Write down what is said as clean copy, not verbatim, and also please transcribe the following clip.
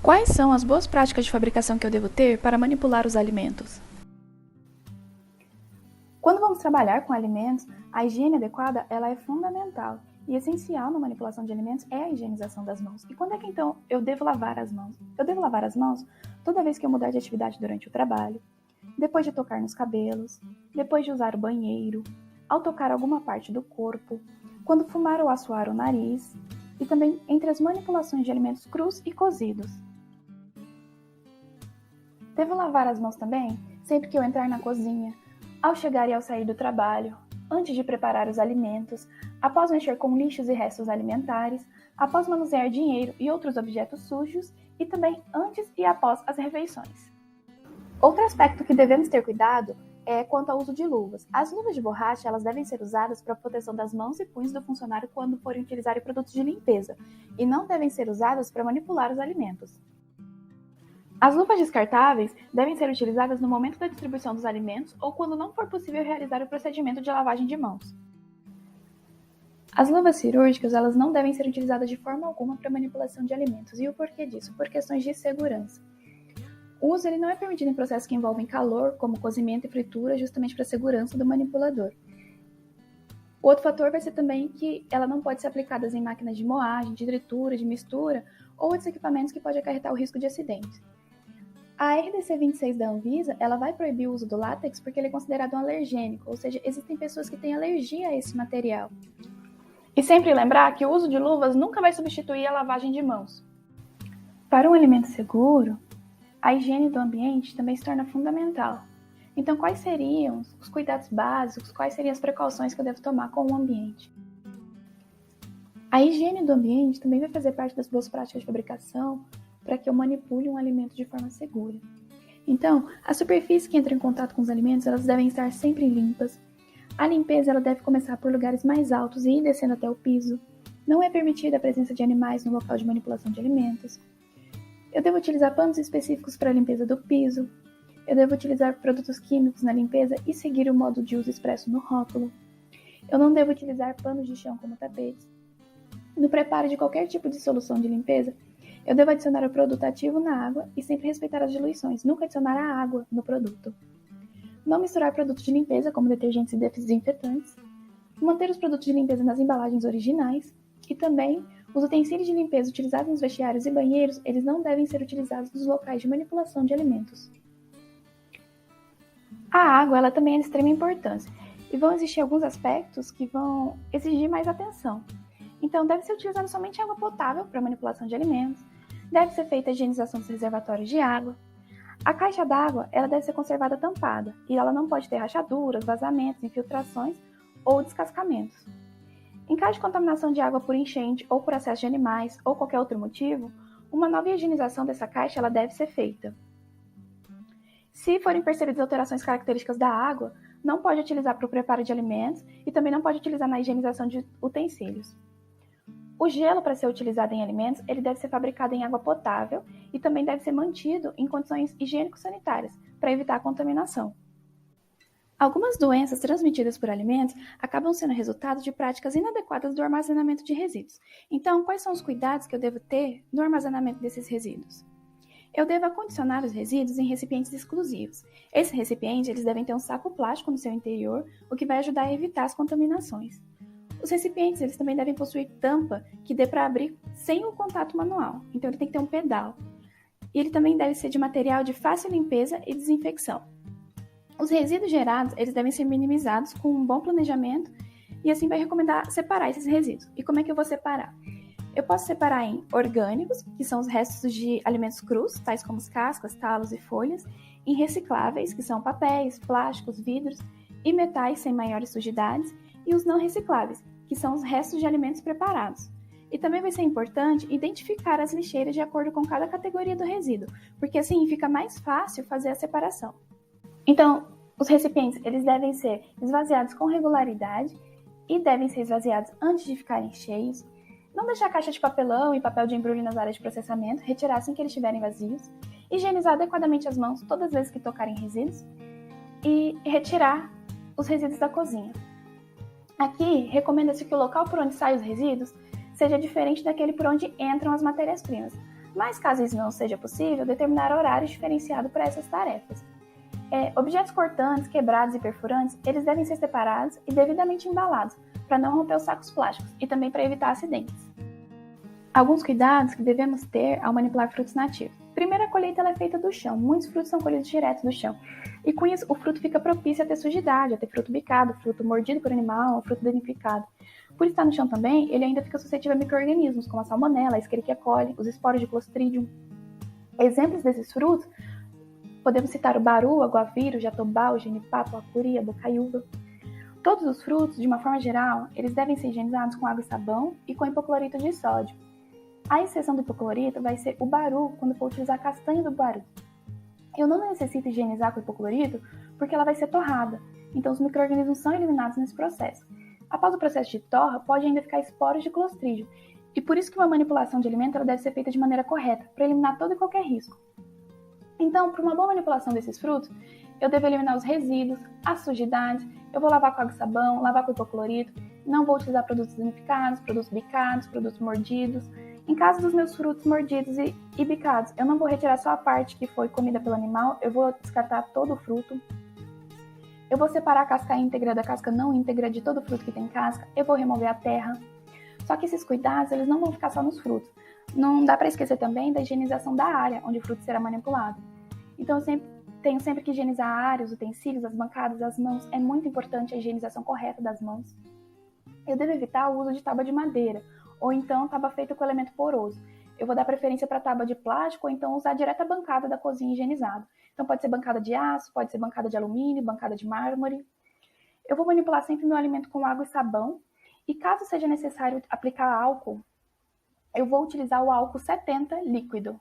Quais são as boas práticas de fabricação que eu devo ter para manipular os alimentos? Quando vamos trabalhar com alimentos, a higiene adequada ela é fundamental e essencial na manipulação de alimentos é a higienização das mãos. E quando é que então eu devo lavar as mãos? Eu devo lavar as mãos toda vez que eu mudar de atividade durante o trabalho, depois de tocar nos cabelos, depois de usar o banheiro, ao tocar alguma parte do corpo, quando fumar ou assoar o nariz e também entre as manipulações de alimentos crus e cozidos. Devo lavar as mãos também sempre que eu entrar na cozinha, ao chegar e ao sair do trabalho, antes de preparar os alimentos, após mexer com lixos e restos alimentares, após manusear dinheiro e outros objetos sujos e também antes e após as refeições. Outro aspecto que devemos ter cuidado é quanto ao uso de luvas. As luvas de borracha elas devem ser usadas para a proteção das mãos e punhos do funcionário quando forem utilizar produtos de limpeza e não devem ser usadas para manipular os alimentos. As luvas descartáveis devem ser utilizadas no momento da distribuição dos alimentos ou quando não for possível realizar o procedimento de lavagem de mãos. As luvas cirúrgicas elas não devem ser utilizadas de forma alguma para manipulação de alimentos. E o porquê disso? Por questões de segurança. O uso ele não é permitido em processos que envolvem calor, como cozimento e fritura, justamente para a segurança do manipulador. O outro fator vai ser também que ela não pode ser aplicada em máquinas de moagem, de tritura, de mistura ou outros equipamentos que podem acarretar o risco de acidentes. A RDC 26 da Anvisa, ela vai proibir o uso do látex porque ele é considerado um alergênico, ou seja, existem pessoas que têm alergia a esse material. E sempre lembrar que o uso de luvas nunca vai substituir a lavagem de mãos. Para um alimento seguro, a higiene do ambiente também se torna fundamental. Então, quais seriam os cuidados básicos, quais seriam as precauções que eu devo tomar com o ambiente? A higiene do ambiente também vai fazer parte das boas práticas de fabricação, para que eu manipule um alimento de forma segura. Então, as superfícies que entram em contato com os alimentos, elas devem estar sempre limpas. A limpeza ela deve começar por lugares mais altos e ir descendo até o piso. Não é permitida a presença de animais no local de manipulação de alimentos. Eu devo utilizar panos específicos para a limpeza do piso. Eu devo utilizar produtos químicos na limpeza e seguir o modo de uso expresso no rótulo. Eu não devo utilizar panos de chão como tapetes. No preparo de qualquer tipo de solução de limpeza, eu devo adicionar o produto ativo na água e sempre respeitar as diluições, nunca adicionar a água no produto. Não misturar produtos de limpeza, como detergentes e desinfetantes. Manter os produtos de limpeza nas embalagens originais. E também, os utensílios de limpeza utilizados nos vestiários e banheiros, eles não devem ser utilizados nos locais de manipulação de alimentos. A água, ela também é de extrema importância. E vão existir alguns aspectos que vão exigir mais atenção. Então, deve ser utilizada somente água potável para manipulação de alimentos. Deve ser feita a higienização dos reservatórios de água. A caixa d'água ela deve ser conservada tampada e ela não pode ter rachaduras, vazamentos, infiltrações ou descascamentos. Em caso de contaminação de água por enchente ou por excesso de animais ou qualquer outro motivo, uma nova higienização dessa caixa ela deve ser feita. Se forem percebidas alterações características da água, não pode utilizar para o preparo de alimentos e também não pode utilizar na higienização de utensílios. O gelo, para ser utilizado em alimentos, ele deve ser fabricado em água potável e também deve ser mantido em condições higiênico-sanitárias, para evitar a contaminação. Algumas doenças transmitidas por alimentos acabam sendo resultado de práticas inadequadas do armazenamento de resíduos. Então, quais são os cuidados que eu devo ter no armazenamento desses resíduos? Eu devo acondicionar os resíduos em recipientes exclusivos. Esses recipientes eles devem ter um saco plástico no seu interior, o que vai ajudar a evitar as contaminações. Os recipientes eles também devem possuir tampa que dê para abrir sem o contato manual, então ele tem que ter um pedal. E ele também deve ser de material de fácil limpeza e desinfecção. Os resíduos gerados eles devem ser minimizados com um bom planejamento e assim vai recomendar separar esses resíduos. E como é que eu vou separar? Eu posso separar em orgânicos, que são os restos de alimentos crus, tais como as cascas, talos e folhas, em recicláveis, que são papéis, plásticos, vidros e metais sem maiores sujidades, e os não recicláveis, que são os restos de alimentos preparados. E também vai ser importante identificar as lixeiras de acordo com cada categoria do resíduo, porque assim fica mais fácil fazer a separação. Então, os recipientes eles devem ser esvaziados com regularidade e devem ser esvaziados antes de ficarem cheios. Não deixar caixa de papelão e papel de embrulho nas áreas de processamento, retirar assim que eles estiverem vazios. Higienizar adequadamente as mãos todas as vezes que tocarem resíduos e retirar os resíduos da cozinha. Aqui, recomenda-se que o local por onde saem os resíduos seja diferente daquele por onde entram as matérias-primas. Mas caso isso não seja possível, determinar horários diferenciados para essas tarefas. Objetos cortantes, quebrados e perfurantes, eles devem ser separados e devidamente embalados, para não romper os sacos plásticos e também para evitar acidentes. Alguns cuidados que devemos ter ao manipular frutos nativos. Primeiro, a colheita ela é feita do chão. Muitos frutos são colhidos direto do chão. E com isso, o fruto fica propício a ter sujidade, a ter fruto bicado, fruto mordido por animal, fruto danificado. Por estar no chão também, ele ainda fica suscetível a micro-organismos, como a salmonela, a Escherichia coli, os esporos de Clostridium. Exemplos desses frutos, podemos citar o baru, a guavira, o jatobá, o genipapo, a curi, a bocaiúva. Todos os frutos, de uma forma geral, eles devem ser higienizados com água e sabão e com hipoclorito de sódio. A exceção do hipoclorito vai ser o baru, quando for utilizar a castanha do baru. Eu não necessito higienizar com hipoclorito porque ela vai ser torrada, então os micro-organismos são eliminados nesse processo. Após o processo de torra, pode ainda ficar esporos de Clostridium, e por isso que uma manipulação de alimento ela deve ser feita de maneira correta, para eliminar todo e qualquer risco. Então, para uma boa manipulação desses frutos, eu devo eliminar os resíduos, as sujidades, eu vou lavar com água e sabão, lavar com hipoclorito, não vou utilizar produtos danificados, produtos bicados, produtos mordidos. Em caso dos meus frutos mordidos e bicados, eu não vou retirar só a parte que foi comida pelo animal, eu vou descartar todo o fruto. Eu vou separar a casca íntegra da casca não íntegra de todo fruto que tem casca, eu vou remover a terra. Só que esses cuidados, eles não vão ficar só nos frutos. Não dá para esquecer também da higienização da área onde o fruto será manipulado. Então eu tenho sempre que higienizar a área, os utensílios, as bancadas, as mãos. É muito importante a higienização correta das mãos. Eu devo evitar o uso de tábua de madeira, ou então tábua feita com elemento poroso. Eu vou dar preferência para tábua de plástico, ou então usar direto a bancada da cozinha higienizada. Então pode ser bancada de aço, pode ser bancada de alumínio, bancada de mármore. Eu vou manipular sempre meu alimento com água e sabão, e caso seja necessário aplicar álcool, eu vou utilizar o álcool 70 líquido.